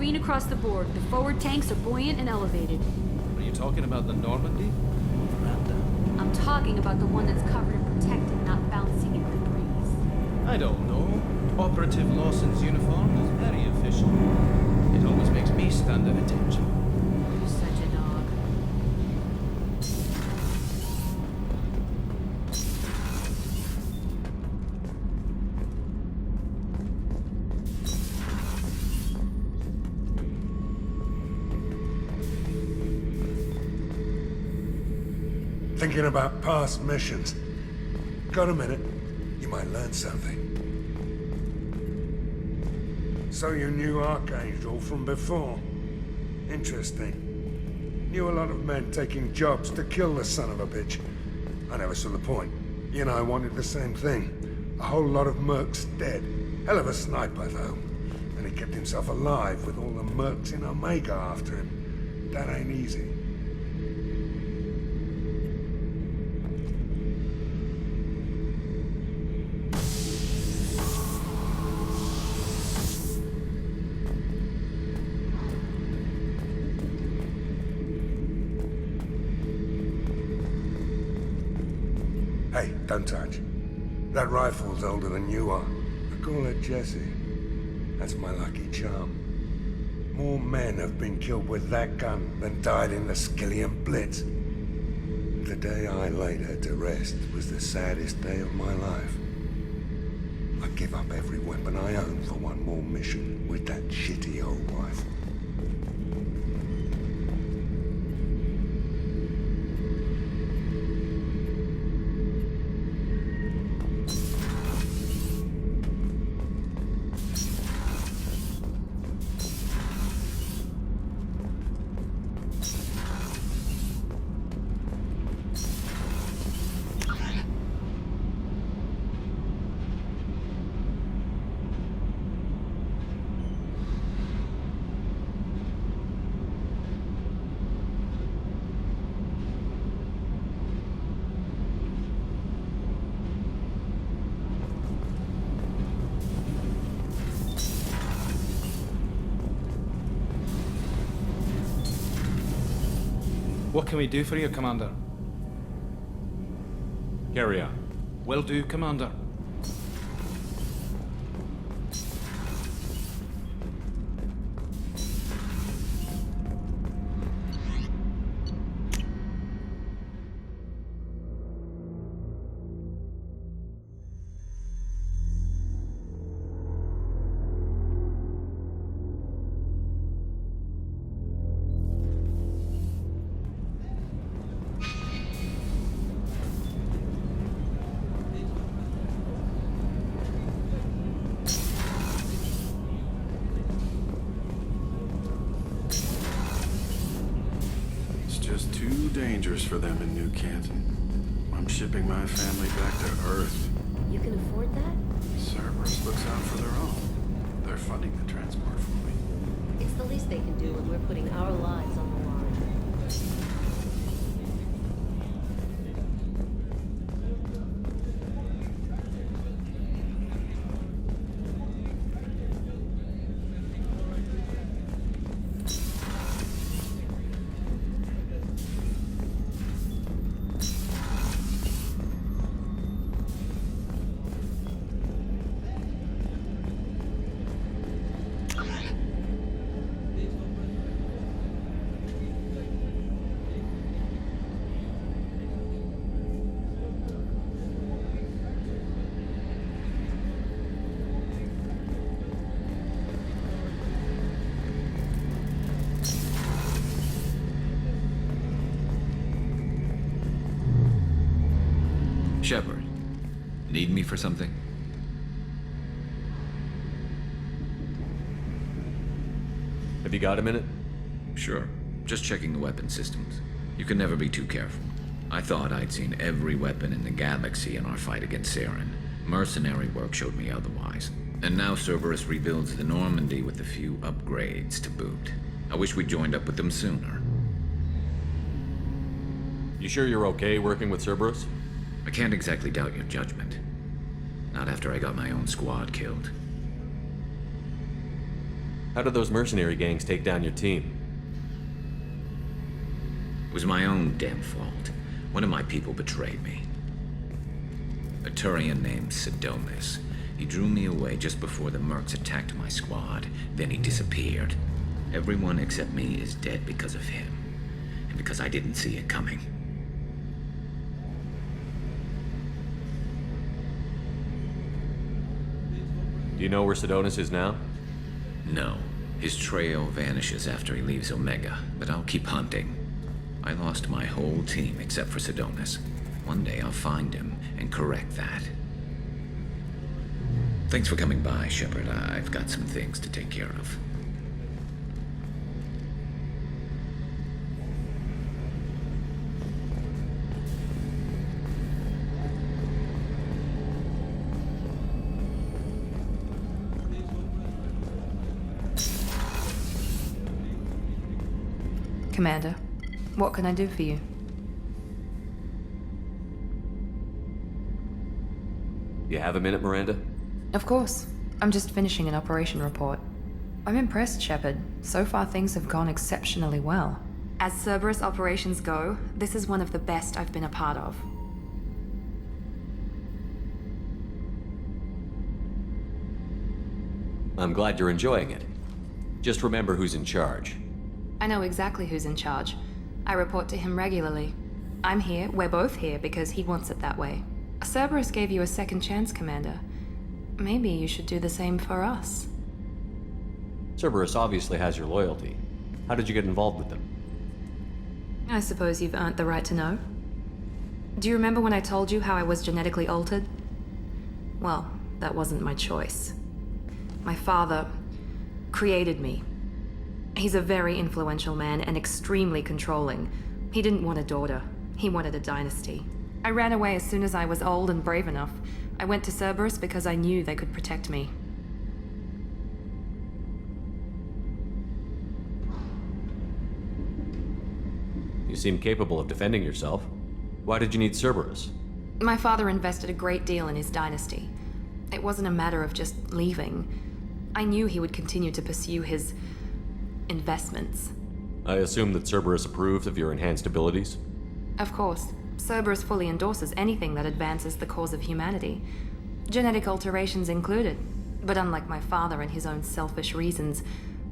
green across the board. The forward tanks are buoyant and elevated. Are you talking about the Normandy? Miranda. I'm talking about the one that's covered and protected, not bouncing in the breeze. I don't know. Operative Lawson's uniform is very official. It always makes me stand at attention. You're such a dog. Thinking about past missions. Got a minute? You might learn something. So you knew Archangel from before? Interesting. Knew a lot of men taking jobs to kill the son of a bitch. I never saw the point. You and I wanted the same thing. A whole lot of mercs dead. Hell of a sniper, though. And he kept himself alive with all the mercs in Omega after him. That ain't easy. Hey, don't touch. That rifle's older than you are. I call it Jesse. That's my lucky charm. More men have been killed with that gun than died in the Skillian Blitz. The day I laid her to rest was the saddest day of my life. I'd give up every weapon I own for one more mission with that shitty old rifle. What can we do for you, Commander? Carry on. Will do, Commander. Just too dangerous for them in New Canton. I'm shipping my family back to Earth. You can afford that? Cerberus looks out for their own. They're funding the transport for me. It's the least they can do when we're putting our lives on the line. Shepard, need me for something? Have you got a minute? Sure. Just checking the weapon systems. You can never be too careful. I thought I'd seen every weapon in the galaxy in our fight against Saren. Mercenary work showed me otherwise. And now Cerberus rebuilds the Normandy with a few upgrades to boot. I wish we'd joined up with them sooner. You sure you're okay working with Cerberus? I can't exactly doubt your judgment. Not after I got my own squad killed. How did those mercenary gangs take down your team? It was my own damn fault. One of my people betrayed me. A Turian named Sidonis. He drew me away just before the mercs attacked my squad. Then he disappeared. Everyone except me is dead because of him. And because I didn't see it coming. Do you know where Sidonis is now? No. His trail vanishes after he leaves Omega, but I'll keep hunting. I lost my whole team except for Sidonis. One day I'll find him and correct that. Thanks for coming by, Shepard. I've got some things to take care of. Commander, what can I do for you? You have a minute, Miranda? Of course. I'm just finishing an operation report. I'm impressed, Shepard. So far, things have gone exceptionally well. As Cerberus operations go, this is one of the best I've been a part of. I'm glad you're enjoying it. Just remember who's in charge. I know exactly who's in charge. I report to him regularly. I'm here, we're both here, because he wants it that way. Cerberus gave you a second chance, Commander. Maybe you should do the same for us. Cerberus obviously has your loyalty. How did you get involved with them? I suppose you've earned the right to know. Do you remember when I told you how I was genetically altered? Well, that wasn't my choice. My father created me. He's a very influential man and extremely controlling. He didn't want a daughter. He wanted a dynasty. I ran away as soon as I was old and brave enough. I went to Cerberus because I knew they could protect me. You seem capable of defending yourself. Why did you need Cerberus? My father invested a great deal in his dynasty. It wasn't a matter of just leaving. I knew he would continue to pursue his investments. I assume that Cerberus approves of your enhanced abilities? Of course. Cerberus fully endorses anything that advances the cause of humanity. Genetic alterations included. But unlike my father and his own selfish reasons,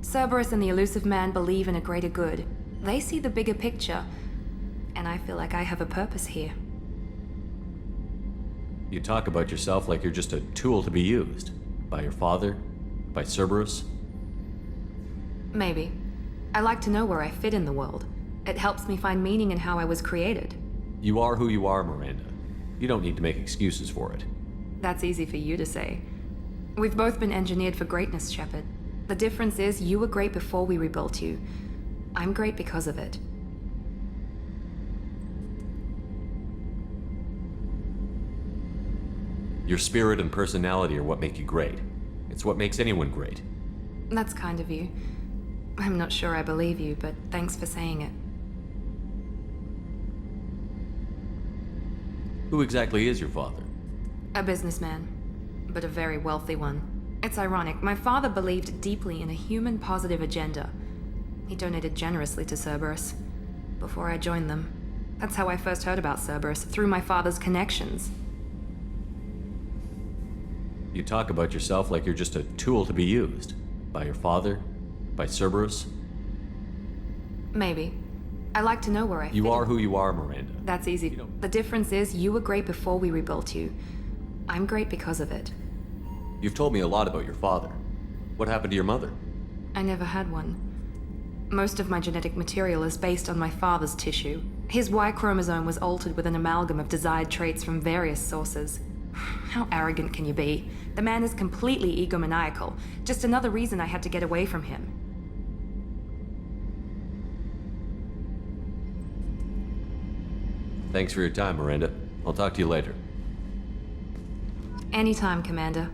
Cerberus and the Elusive Man believe in a greater good. They see the bigger picture, and I feel like I have a purpose here. You talk about yourself like you're just a tool to be used. By your father? By Cerberus? Maybe. I like to know where I fit in the world. It helps me find meaning in how I was created. You are who you are, Miranda. You don't need to make excuses for it. That's easy for you to say. We've both been engineered for greatness, Shepard. The difference is you were great before we rebuilt you. I'm great because of it. Your spirit and personality are what make you great. It's what makes anyone great. That's kind of you. I'm not sure I believe you, but thanks for saying it. Who exactly is your father? A businessman, but a very wealthy one. It's ironic, my father believed deeply in a human-positive agenda. He donated generously to Cerberus before I joined them. That's how I first heard about Cerberus, through my father's connections. You talk about yourself like you're just a tool to be used. By your father? By Cerberus? Maybe. I like to know where I fit. You are who you are, Miranda. That's easy. The difference is you were great before we rebuilt you. I'm great because of it. You've told me a lot about your father. What happened to your mother? I never had one. Most of my genetic material is based on my father's tissue. His Y chromosome was altered with an amalgam of desired traits from various sources. How arrogant can you be? The man is completely egomaniacal. Just another reason I had to get away from him. Thanks for your time, Miranda. I'll talk to you later. Anytime, Commander.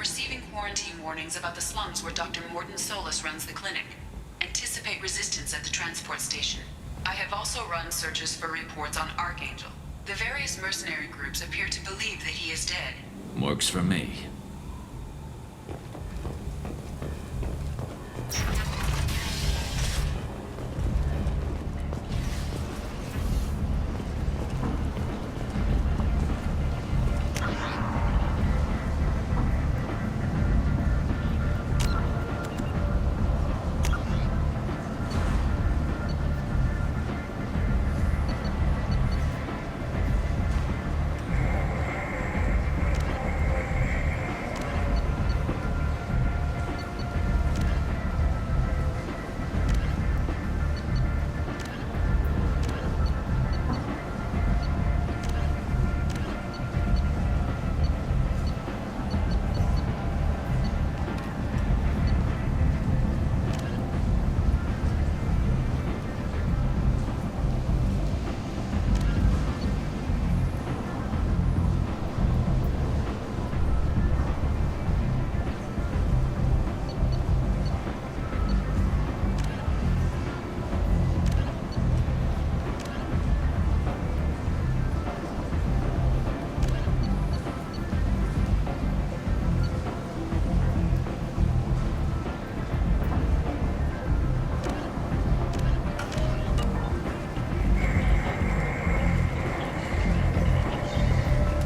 receiving quarantine warnings about the slums where Dr. Morden Solus runs the clinic. Anticipate resistance at the transport station. I have also run searches for reports on Archangel. The various mercenary groups appear to believe that he is dead. Works for me.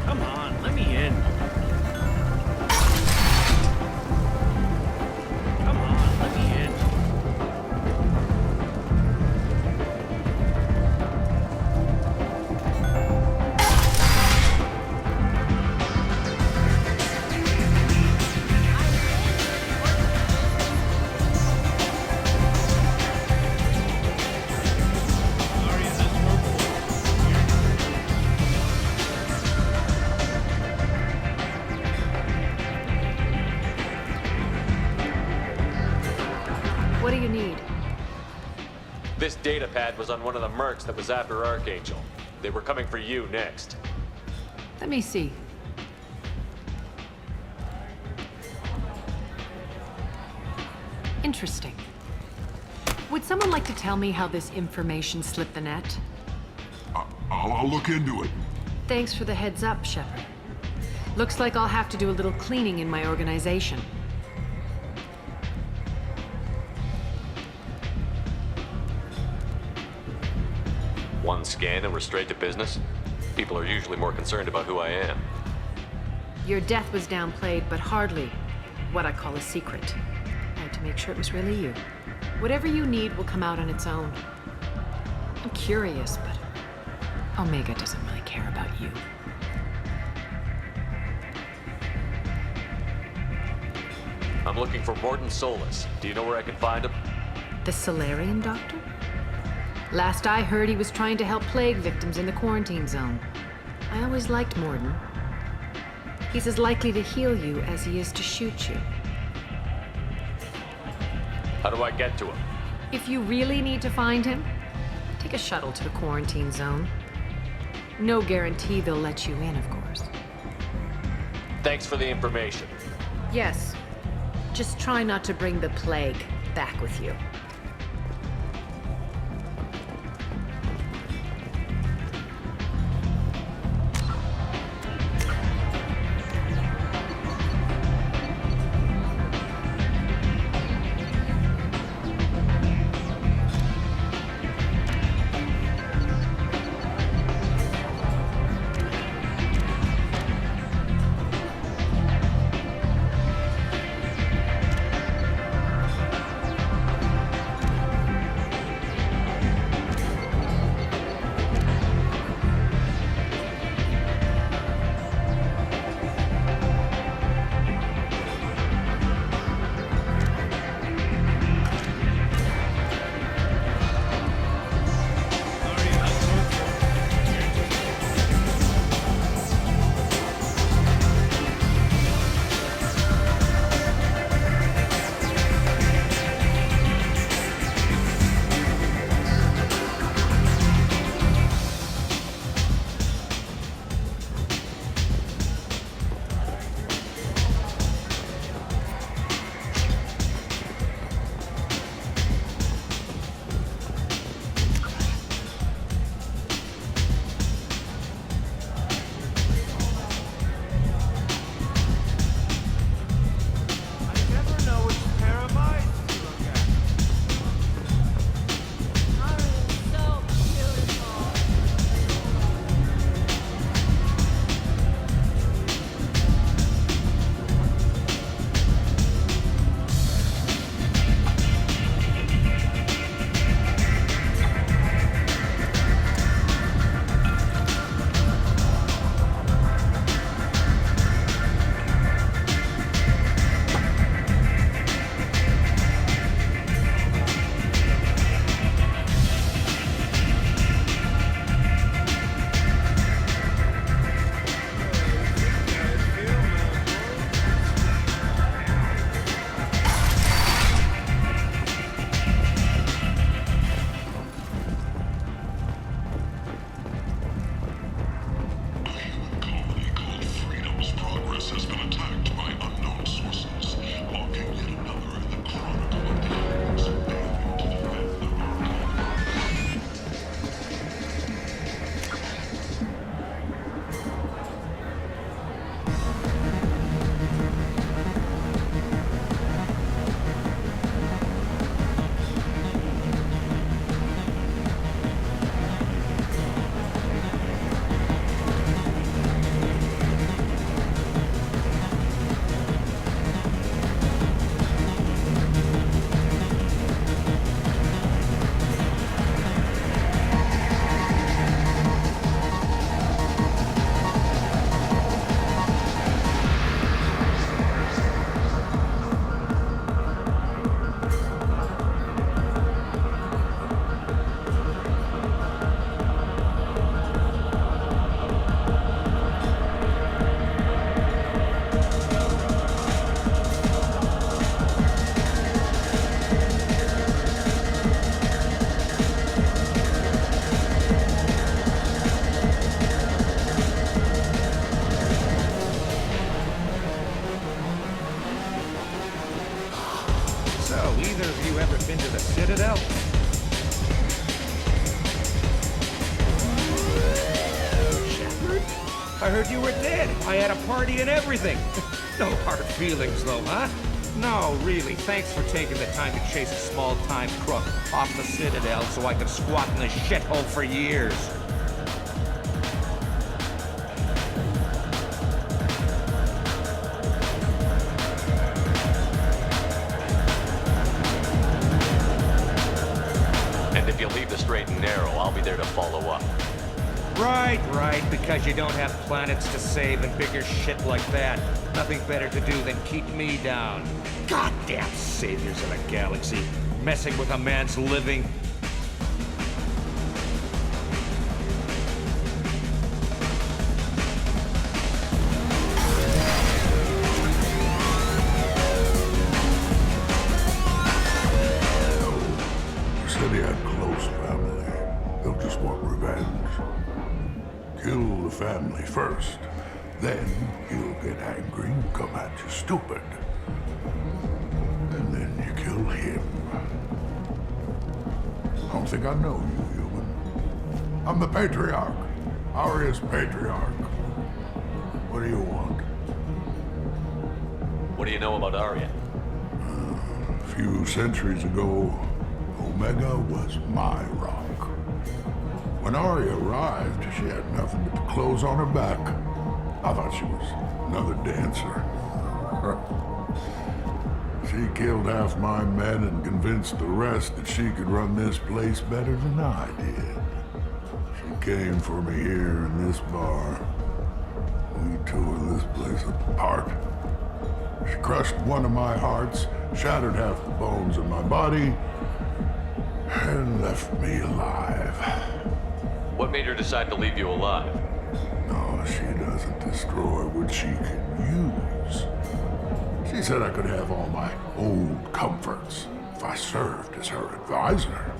Come on, let me in. Come on, let me in. Sorry, is this work? What do you need? This data pad was on one of the mercs that was after Archangel. They were coming for you next. Let me see. Interesting. Would someone like to tell me how this information slipped the net? I'll look into it. Thanks for the heads up, Shepard. Looks like I'll have to do a little cleaning in my organization. One scan and we're straight to business? People are usually more concerned about who I am. Your death was downplayed, but hardly what I call a secret. I had to make sure it was really you. Whatever you need will come out on its own. I'm curious, but Omega doesn't really care about you. I'm looking for Morden Solus. Do you know where I can find him? The Solarian doctor? Last I heard, he was trying to help plague victims in the quarantine zone. I always liked Morden. He's as likely to heal you as he is to shoot you. How do I get to him? If you really need to find him, take a shuttle to the quarantine zone. No guarantee they'll let you in, of course. Thanks for the information. Yes. Just try not to bring the plague back with you. either of you ever been to the Citadel? Shepard? I heard you were dead. I had a party and everything. No hard feelings, though, huh? No, really, thanks for taking the time to chase a small-time crook off the Citadel so I could squat in the shithole for years. And if you leave the straight and narrow, I'll be there to follow up. Right, because you don't have planets to save and bigger shit like that. Nothing better to do than keep me down. Goddamn saviors of the galaxy, messing with a man's living. You said he had close family. They'll just want revenge. Kill the family first. Then he'll get angry and come at you stupid. And then you kill him. I don't think I know you, human. I'm the Patriarch. Aria's Patriarch. What do you want? What do you know about Aria? A few centuries ago, Omega was my rock. When Aria arrived, she had nothing but clothes on her back. I thought she was another dancer. She killed half my men and convinced the rest that she could run this place better than I did. She came for me here in this bar. We tore this place apart. She crushed one of my hearts, shattered half the bones in my body, and left me alive. What made her decide to leave you alive? No, she doesn't destroy what she can use. She said I could have all my old comforts if I served as her advisor.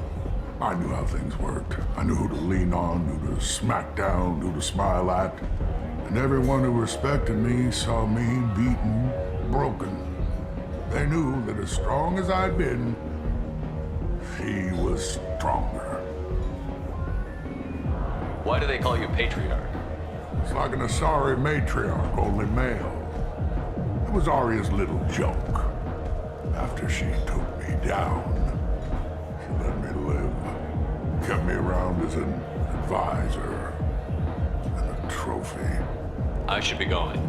I knew how things worked. I knew who to lean on, who to smack down, who to smile at. And everyone who respected me saw me beaten, broken. They knew that as strong as I'd been, she was stronger. Why do they call you Patriarch? It's like an Asari matriarch, only male. It was Aria's little joke. After she took me down, she let me live. Kept me around as an advisor and a trophy. I should be going.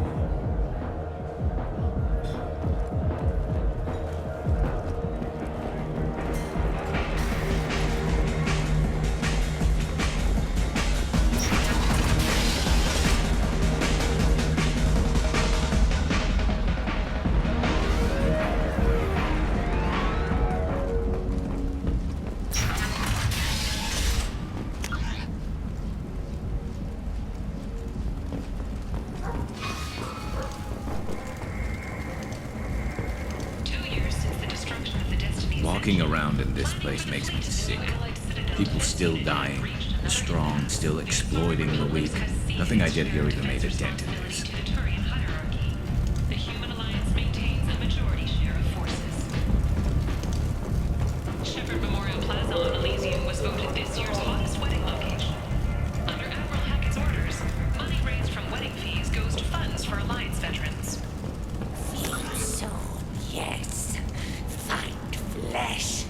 Walking around in this place makes me sick. People still dying, the strong still exploiting the weak. Nothing I did here even made a dent in this. The Human Alliance maintains a majority share of forces. Shepard Memorial Plaza on Elysium was voted this year's hottest wedding location. Under Admiral Hackett's orders, money raised from wedding fees goes to funds for Alliance veterans. So, yes. Find flesh.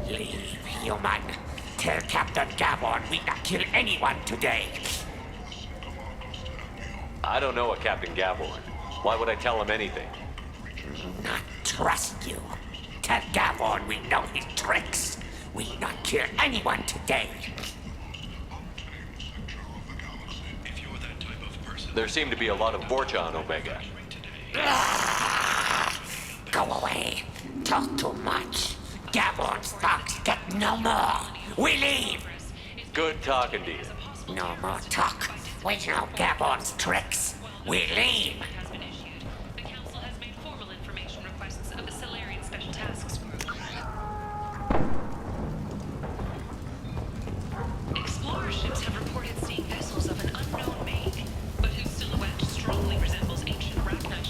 Leave, human. Tell Captain Gavon we not kill anyone today. I don't know a Captain Gavorn. Why would I tell him anything? Not trust you. Tell Gavon we know his tricks. We not kill anyone today. There seem to be a lot of Vorcha on Omega. Go away. Talk too much. Gavon's thugs get no more. We leave. Good talking to you. No more talk. We know Gavon's tricks. We leave. The Council has made formal information requests of the Solarian Special Tasks Group. Explorer ships have reported seeing vessels of an unknown make, but whose silhouette strongly resembles ancient Rachni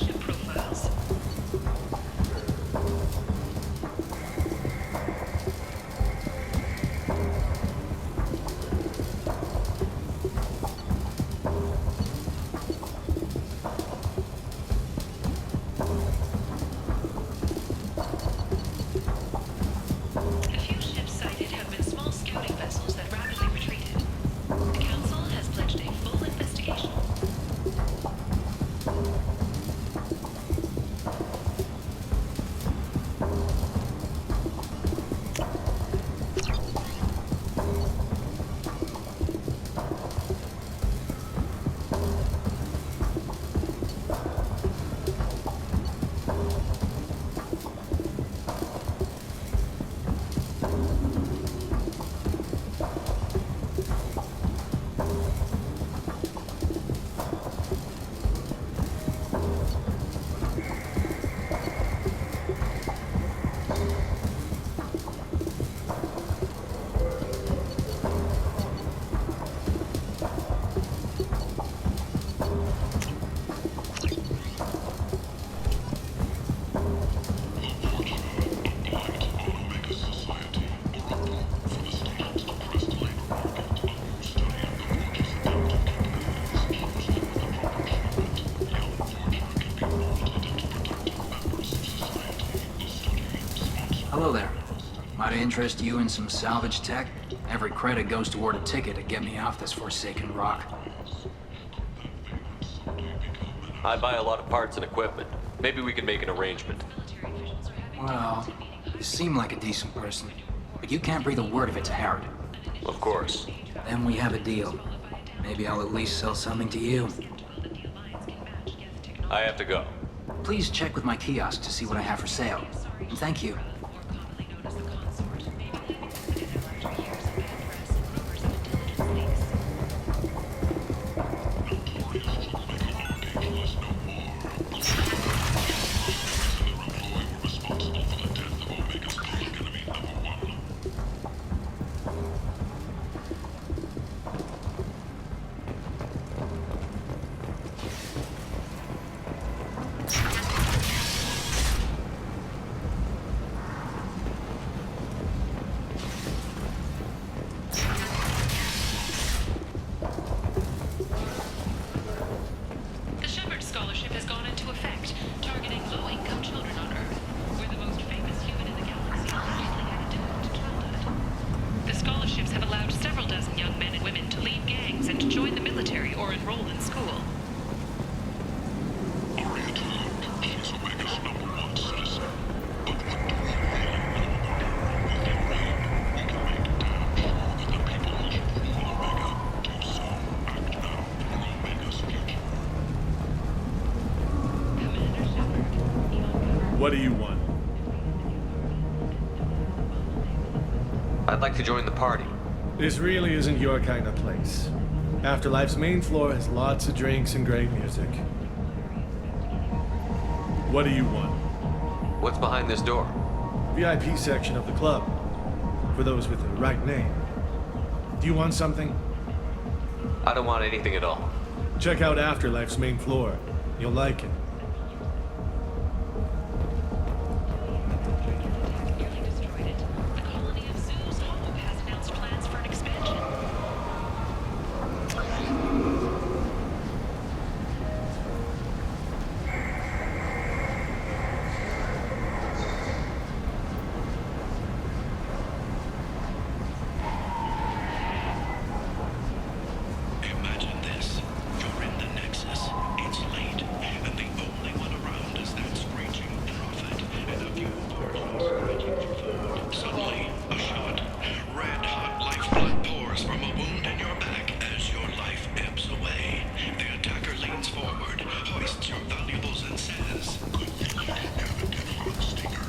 Gotta interest you in some salvage tech? Every credit goes toward a ticket to get me off this forsaken rock. I buy a lot of parts and equipment. Maybe we can make an arrangement. Well, you seem like a decent person, but you can't breathe a word of it to Harrod. Of course. Then we have a deal. Maybe I'll at least sell something to you. I have to go. Please check with my kiosk to see what I have for sale. And thank you. The Shepard Scholarship has gone into effect, targeting low-income children on Earth. We're the most famous human in the galaxy, usually had a difficult childhood. The scholarships have allowed several dozen young men and women to lead gangs and to join the military or enroll in school. What do you want? I'd like to join the party. This really isn't your kind of place. Afterlife's main floor has lots of drinks and great music. What do you want? What's behind this door? VIP section of the club. For those with the right name. Do you want something? I don't want anything at all. Check out Afterlife's main floor. You'll like it. Imagine this. You're in the Nexus. It's late, and the only one around is that screeching prophet and a few portions reaching for food. Suddenly, a shot. Red-hot lifeblood pours from a wound in your back as your life ebbs away. The attacker leans forward, hoists your valuables, and says, "Good thing you didn't have a Teflon stinger."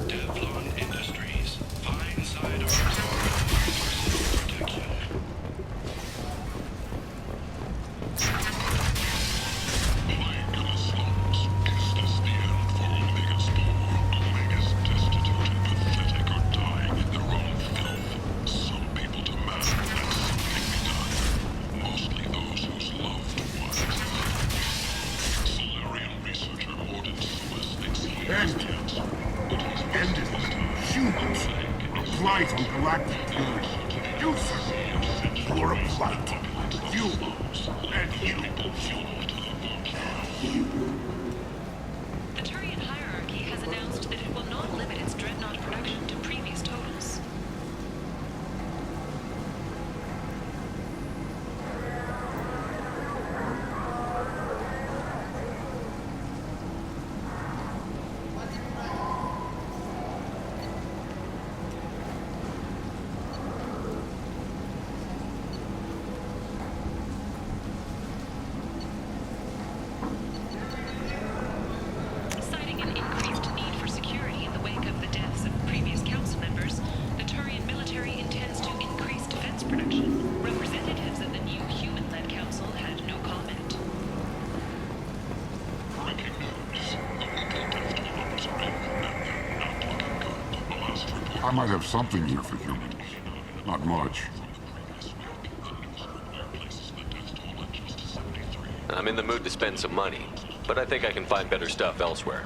Teflon Industries. Fine sidearms for personal protection. Humans, a blight on galactic terror. Usurpers, you're a blight. You and you. The Turian hierarchy has announced that it will not limit its Dreadnought production to previous totals. Citing an increased need for security in the wake of the deaths of previous council members, the Turian military intends to increase defense production. Representatives of the new human-led council had no comment. I might have something here for humans. Not much. I'm in the mood to spend some money, but I think I can find better stuff elsewhere.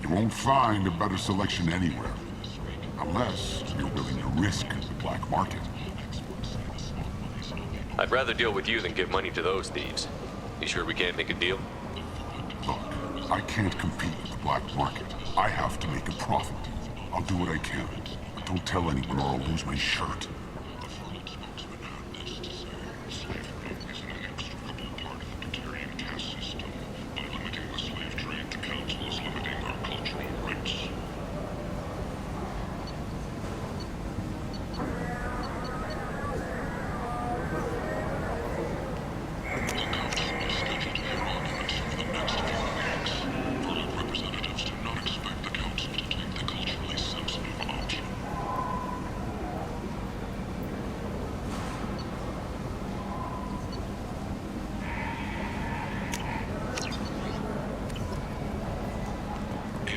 You won't find a better selection anywhere. Unless you're willing to risk the black market. I'd rather deal with you than give money to those thieves. You sure we can't make a deal? Look, I can't compete with the black market. I have to make a profit. I'll do what I can. But don't tell anyone or I'll lose my shirt.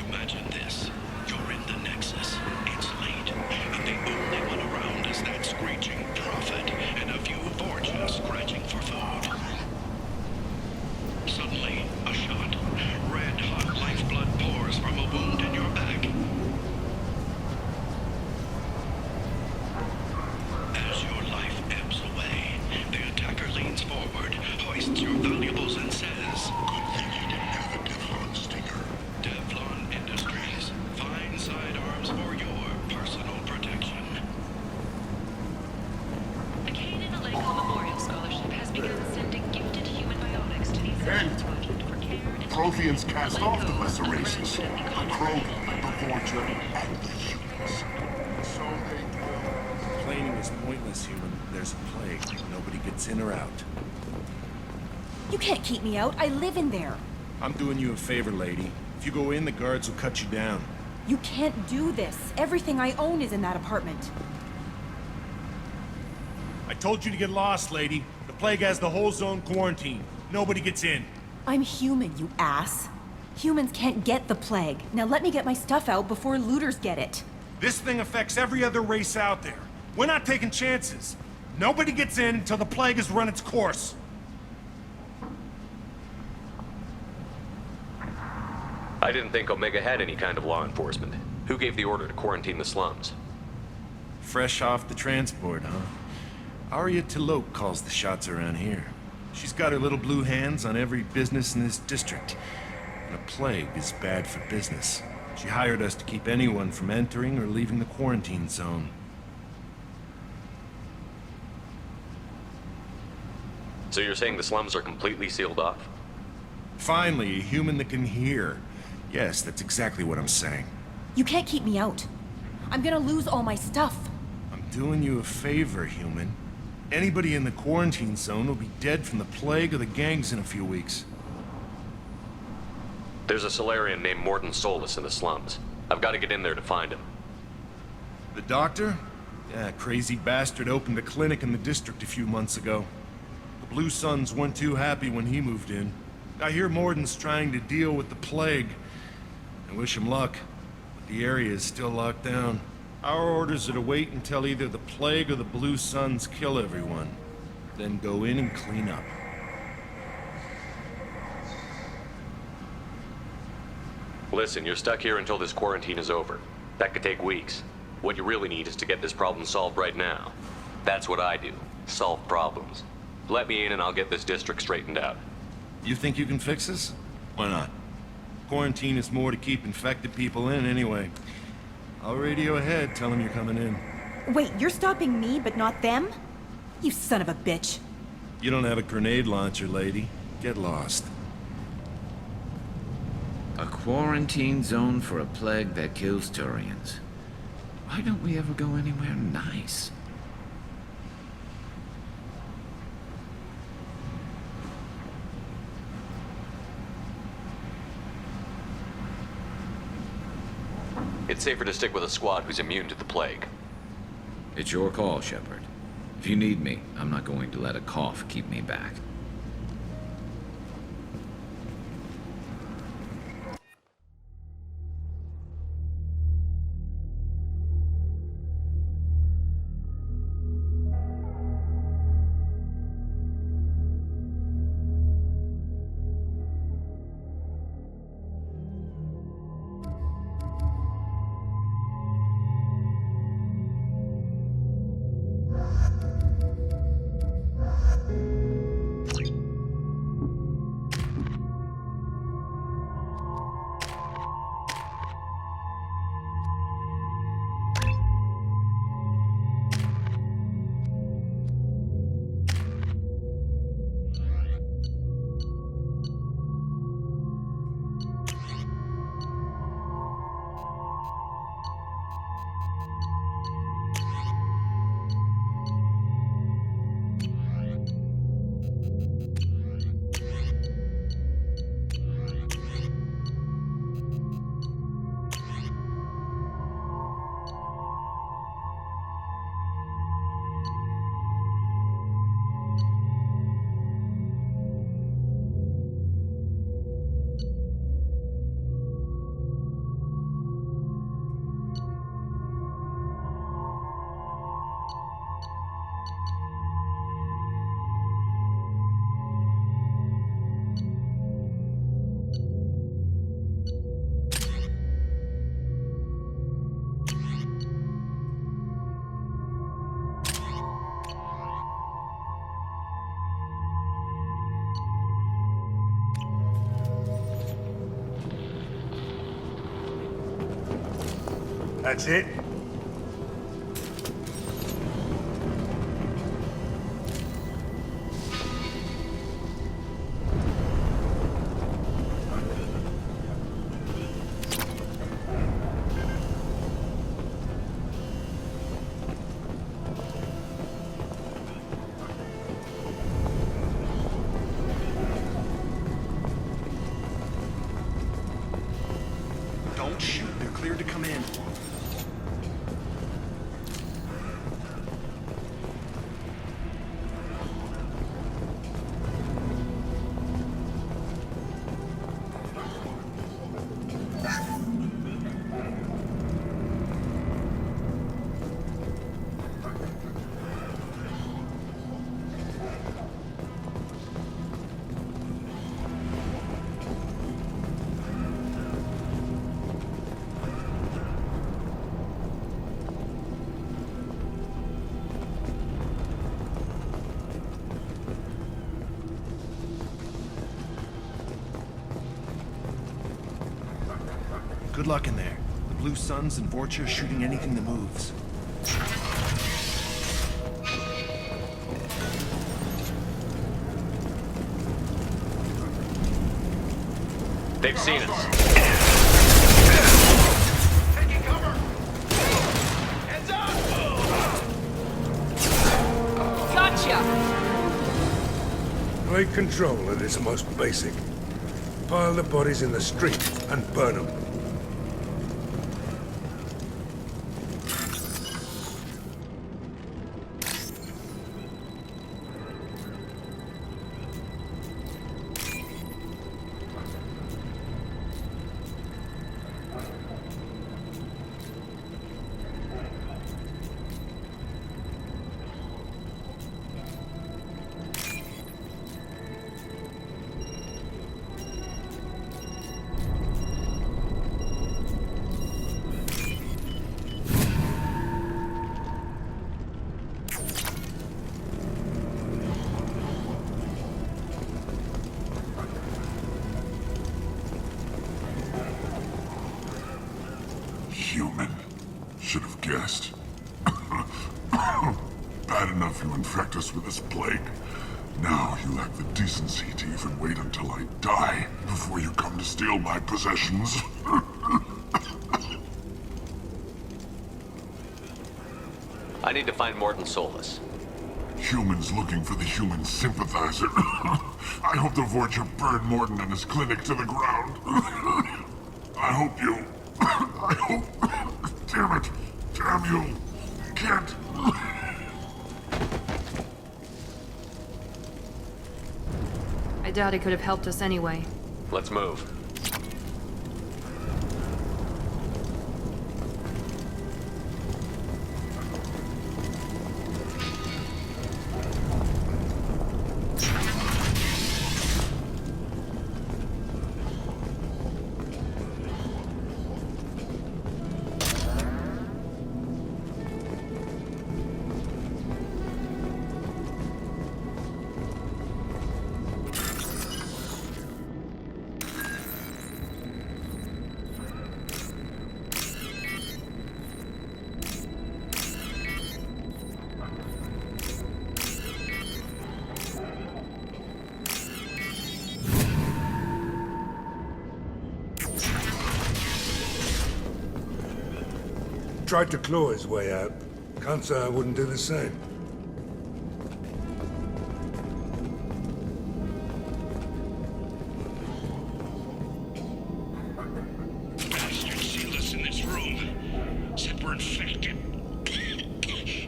Imagine this. You're in the Nexus. It's late, and the only one around is that screeching prophet and a few Vorcha scratching for food. Suddenly, a shot. Red-hot lifeblood pours from a wound in your back. As your life ebbs away, the attacker leans forward, hoists your valuables, and says, "Good thing you didn't have a Teflon stinger." Teflon Industries. Fine sidearms for your personal protection. The Canaan Aleko Memorial Scholarship has begun sending gifted human biotics to the Ascensions Project for care and... Protheans cast off the lesser races. The Krogan, the Vorcha, and the humans. So they will... Complaining is pointless, human. There's a plague. Nobody gets in or out. You can't keep me out. I live in there. I'm doing you a favor, lady. If you go in, the guards will cut you down. You can't do this. Everything I own is in that apartment. I told you to get lost, lady. The plague has the whole zone quarantined. Nobody gets in. I'm human, you ass. Humans can't get the plague. Now let me get my stuff out before looters get it. This thing affects every other race out there. We're not taking chances. Nobody gets in until the plague has run its course. I didn't think Omega had any kind of law enforcement. Who gave the order to quarantine the slums? Fresh off the transport, huh? Arya T'Loak calls the shots around here. She's got her little blue hands on every business in this district. And a plague is bad for business. She hired us to keep anyone from entering or leaving the quarantine zone. So you're saying the slums are completely sealed off? Finally, a human that can hear. Yes, that's exactly what I'm saying. You can't keep me out. I'm gonna lose all my stuff. I'm doing you a favor, human. Anybody in the quarantine zone will be dead from the plague or the gangs in a few weeks. There's a Solarian named Mordin Solus in the slums. I've got to get in there to find him. The doctor? Yeah, crazy bastard opened a clinic in the district a few months ago. The Blue Suns weren't too happy when he moved in. I hear Mordin's trying to deal with the plague. I wish him luck, but the area is still locked down. Our orders are to wait until either the plague or the Blue Suns kill everyone. Then go in and clean up. Listen, you're stuck here until this quarantine is over. That could take weeks. What you really need is to get this problem solved right now. That's what I do. Solve problems. Let me in and I'll get this district straightened out. You think you can fix this? Why not? Quarantine is more to keep infected people in anyway. I'll radio ahead, tell them you're coming in. Wait, you're stopping me, but not them? You son of a bitch. You don't have a grenade launcher, lady. Get lost. A quarantine zone for a plague that kills Turians. Why don't we ever go anywhere nice? It's safer to stick with a squad who's immune to the plague. It's your call, Shepard. If you need me, I'm not going to let a cough keep me back. That's it? Don't shoot. They're cleared to come in. Good luck in there. The Blue Suns and Vorcha shooting anything that moves. They've seen us. Taking cover! Heads up! Gotcha! Take control at its most basic. Pile the bodies in the street and burn them. Human. Should have guessed. Bad enough you infect us with this plague. Now you lack the decency to even wait until I die before you come to steal my possessions. I need to find Morton Solus. Humans looking for the human sympathizer. I hope the Vorcha burn Morton and his clinic to the ground. I hope you... I hope... Damn it! Damn you! Can't... I doubt he could have helped us anyway. Let's move. Tried to claw his way out. Can't say I wouldn't do the same. Bastards sealed us in this room. Said we're infected.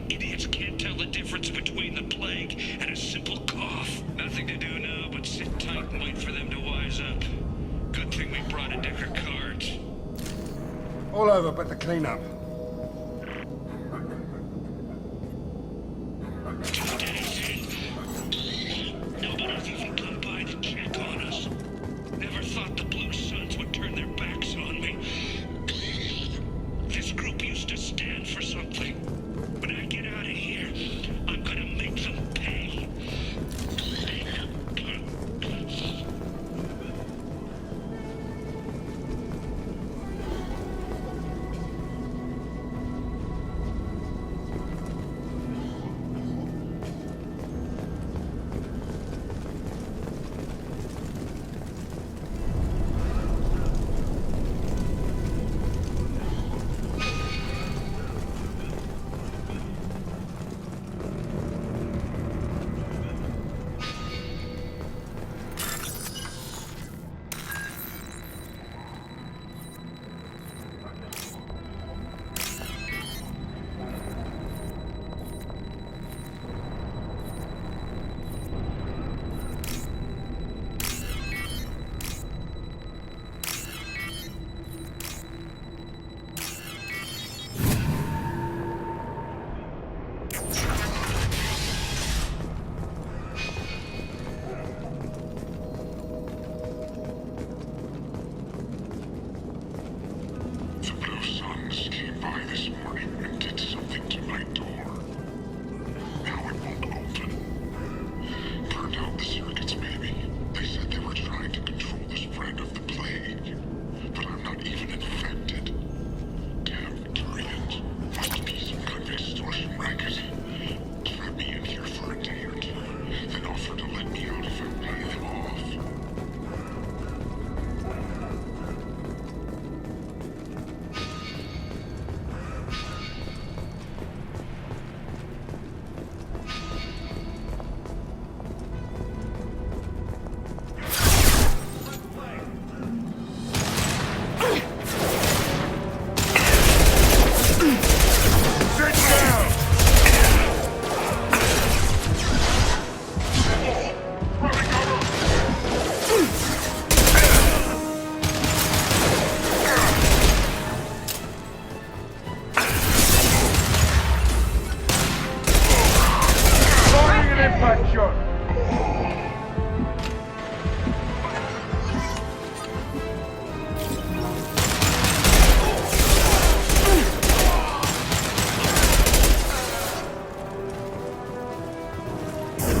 Idiots can't tell the difference between the plague and a simple cough. Nothing to do now but sit tight and wait for them to wise up. Good thing we brought a deck of cards. All over but the cleanup. Nobody's even come by to check on us. Never thought the Blue Suns would turn their backs on me. This group used to stand for something. When I get out of here, I'm gonna make them pay.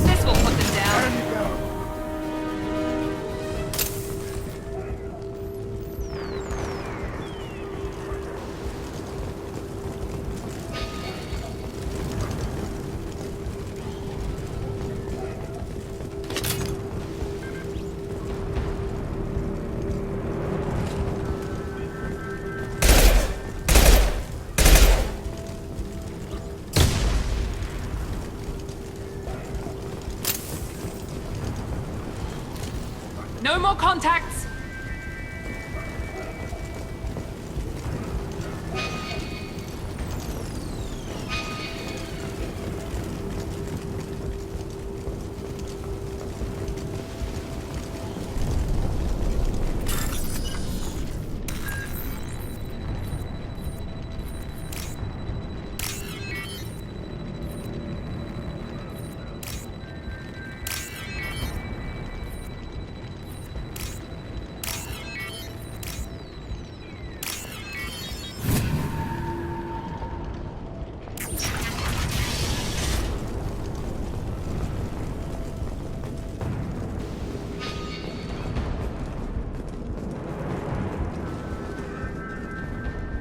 This will put them down. No more contacts!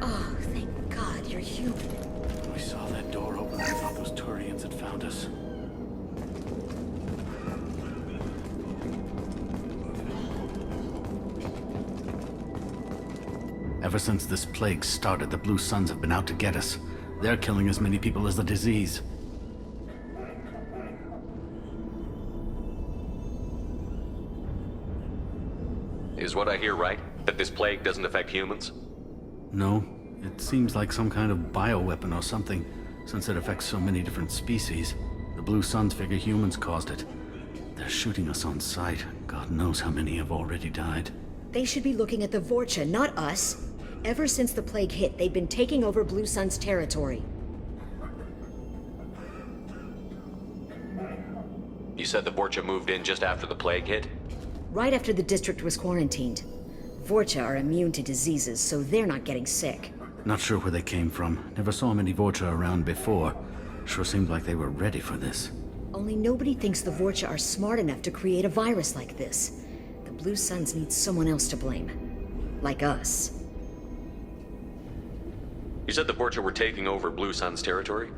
Oh, thank God you're human. We saw that door open. I thought those Turians had found us. Ever since this plague started, the Blue Suns have been out to get us. They're killing as many people as the disease. Is what I hear right? That this plague doesn't affect humans? No, it seems like some kind of bioweapon or something, since it affects so many different species. The Blue Suns figure humans caused it. They're shooting us on sight. God knows how many have already died. They should be looking at the Vorcha, not us. Ever since the plague hit, they've been taking over Blue Sun's territory. You said the Vorcha moved in just after the plague hit? Right after the district was quarantined. Vorcha are immune to diseases, so they're not getting sick. Not sure where they came from. Never saw many Vorcha around before. Sure seemed like they were ready for this. Only nobody thinks the Vorcha are smart enough to create a virus like this. The Blue Suns need someone else to blame. Like us. You said the Vorcha were taking over Blue Sun's territory?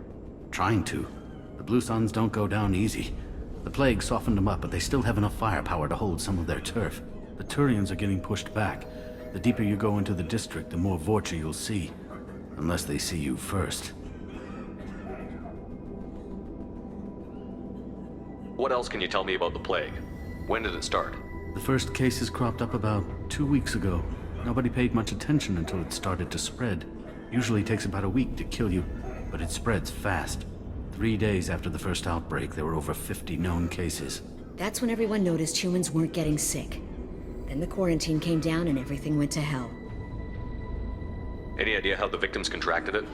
Trying to. The Blue Suns don't go down easy. The plague softened them up, but they still have enough firepower to hold some of their turf. The Turians are getting pushed back. The deeper you go into the district, the more Vorcha you'll see. Unless they see you first. What else can you tell me about the plague? When did it start? The first cases cropped up about 2 weeks ago. Nobody paid much attention until it started to spread. Usually takes about a week to kill you, but it spreads fast. 3 days after the first outbreak, there were over 50 known cases. That's when everyone noticed humans weren't getting sick. Then the quarantine came down and everything went to hell. Any idea how the victims contracted it?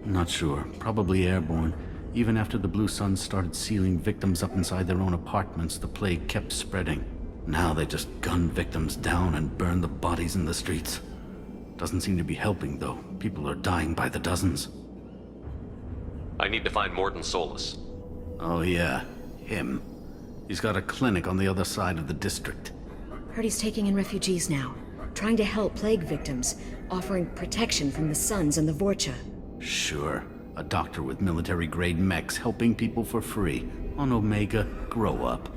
Not sure. Probably airborne. Even after the Blue Suns started sealing victims up inside their own apartments, the plague kept spreading. Now they just gun victims down and burn the bodies in the streets. Doesn't seem to be helping, though. People are dying by the dozens. I need to find Mordin Solus. Oh yeah, him. He's got a clinic on the other side of the district. Heard he's taking in refugees now. Trying to help plague victims. Offering protection from the Suns and the Vorcha. Sure. A doctor with military-grade mechs helping people for free. On Omega, grow up.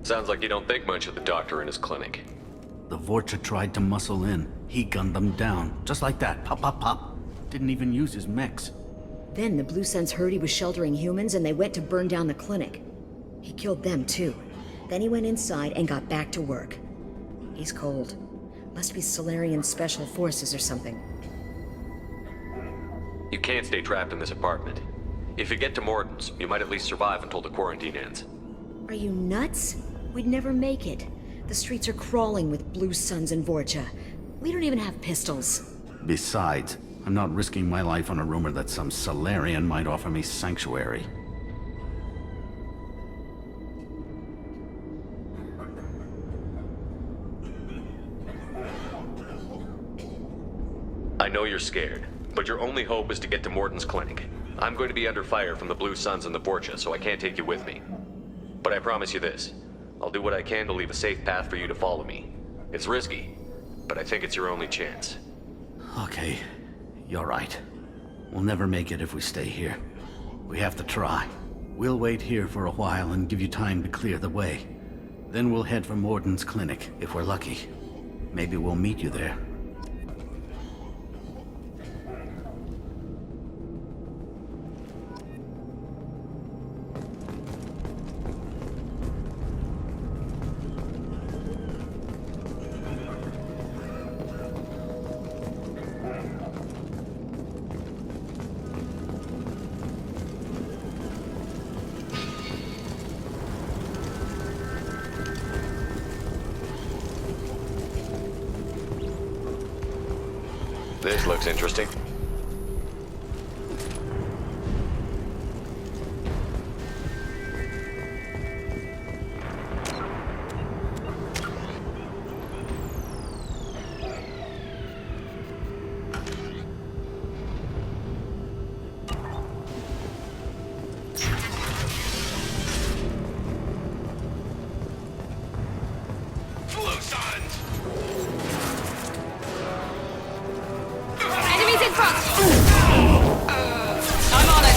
Sounds like you don't think much of the doctor in his clinic. The Vorcha tried to muscle in. He gunned them down. Just like that. Pop, pop, pop. Didn't even use his mechs. Then the Blue Suns heard he was sheltering humans and they went to burn down the clinic. He killed them too. Then he went inside and got back to work. He's cold. Must be Solarian Special Forces or something. You can't stay trapped in this apartment. If you get to Morden's, you might at least survive until the quarantine ends. Are you nuts? We'd never make it. The streets are crawling with Blue Suns and Vorcha. We don't even have pistols. Besides, I'm not risking my life on a rumor that some Solarian might offer me sanctuary. I know you're scared, but your only hope is to get to Morden's clinic. I'm going to be under fire from the Blue Suns and the Vorcha, so I can't take you with me. But I promise you this. I'll do what I can to leave a safe path for you to follow me. It's risky, but I think it's your only chance. Okay, you're right. We'll never make it if we stay here. We have to try. We'll wait here for a while and give you time to clear the way. Then we'll head for Morden's clinic, if we're lucky. Maybe we'll meet you there. This looks interesting. Enemies in front! I'm on it!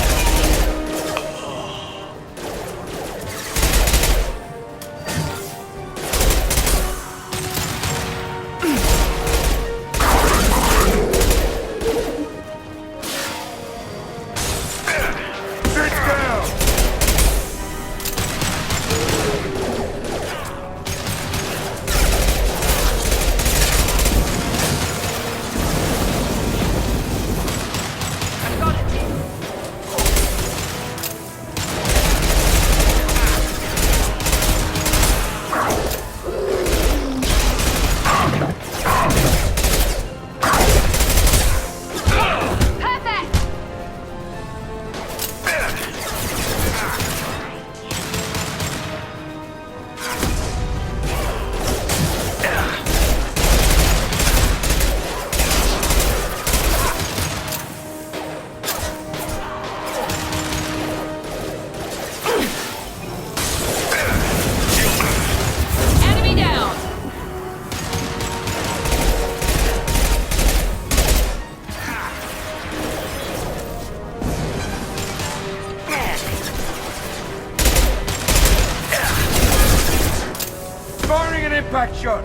Impact shot!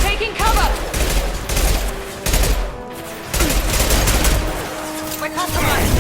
Taking cover! We're compromised!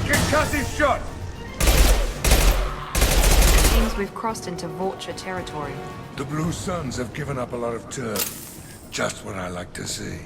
Concussive shot! It seems we've crossed into Vulture territory. The Blue Suns have given up a lot of turf. Just what I like to see.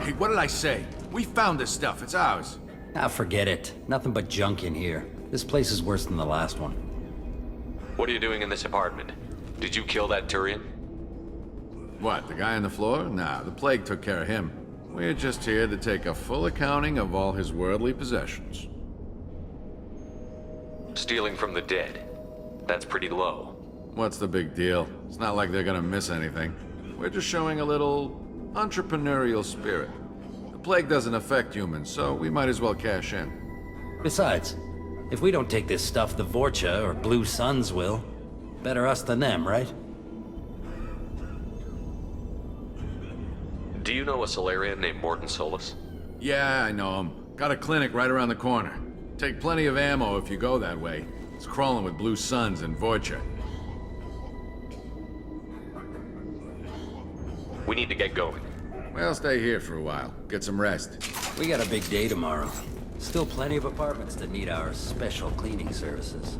Hey, what did I say? We found this stuff. It's ours. Ah, forget it. Nothing but junk in here. This place is worse than the last one. What are you doing in this apartment? Did you kill that Turian? What, the guy on the floor? Nah, the plague took care of him. We're just here to take a full accounting of all his worldly possessions. Stealing from the dead. That's pretty low. What's the big deal? It's not like they're gonna miss anything. We're just showing a little entrepreneurial spirit. The plague doesn't affect humans, so we might as well cash in. Besides, if we don't take this stuff, the Vorcha or Blue Suns will. Better us than them, right? Do you know a Solarian named Morton Solus? Yeah, I know him. Got a clinic right around the corner. Take plenty of ammo if you go that way. It's crawling with Blue Suns and Vorcha. We need to get going. Well, stay here for a while. Get some rest. We got a big day tomorrow. Still plenty of apartments that need our special cleaning services.